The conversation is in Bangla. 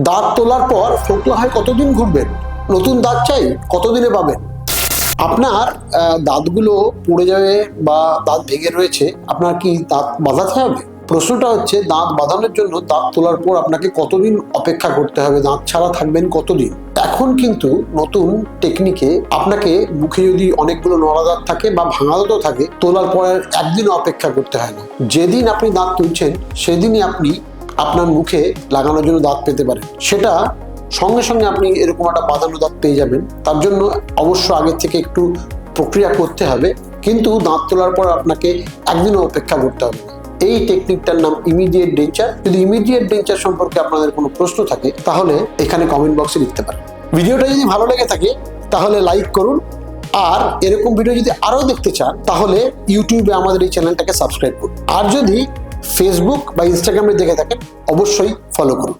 দাঁত তোলার পর ফোকলা হয় কতদিন ঘুরবেন? নতুন দাঁত চাই কতদিনে পাবেন? আপনার দাঁতগুলো পড়ে যাবে বা দাঁত ভেঙে রয়েছে, আপনার কি দাঁত বাঁধাতে হবে? প্রশ্নটা হচ্ছে দাঁত বাঁধানোর জন্য দাঁত তোলার পর আপনাকে কতদিন অপেক্ষা করতে হবে, দাঁত ছাড়া থাকবেন কতদিন। এখন কিন্তু নতুন টেকনিকে আপনাকে মুখে যদি অনেকগুলো নড়া দাঁত থাকে বা ভাঙা দাঁতও থাকে, তোলার পর একদিনও অপেক্ষা করতে হয় না। যেদিন আপনি দাঁত তুলছেন সেদিনই আপনি আপনার মুখে লাগানোর জন্য দাঁত পেতে পারেন। সেটা সঙ্গে সঙ্গে আপনি এরকম একটা বাঁধানো দাঁত পেয়ে যাবেন। তার জন্য অবশ্য আগের থেকে একটু প্রক্রিয়া করতে হবে, কিন্তু দাঁত তোলার পর আপনাকে একদিনও অপেক্ষা করতে হবে না। এই টেকনিকটার নাম ইমিডিয়েট ডেঞ্চার। যদি ইমিডিয়েট ডেঞ্চার সম্পর্কে আপনাদের কোনো প্রশ্ন থাকে তাহলে এখানে কমেন্ট বক্সে লিখতে পারেন। ভিডিওটা যদি ভালো লেগে থাকে তাহলে লাইক করুন, আর এরকম ভিডিও যদি আরও দেখতে চান তাহলে ইউটিউবে আমাদের এই চ্যানেলটাকে সাবস্ক্রাইব করুন, আর যদি ফেসবুক বা ইনস্টাগ্রামে দেখে থাকেন অবশ্যই ফলো করুন।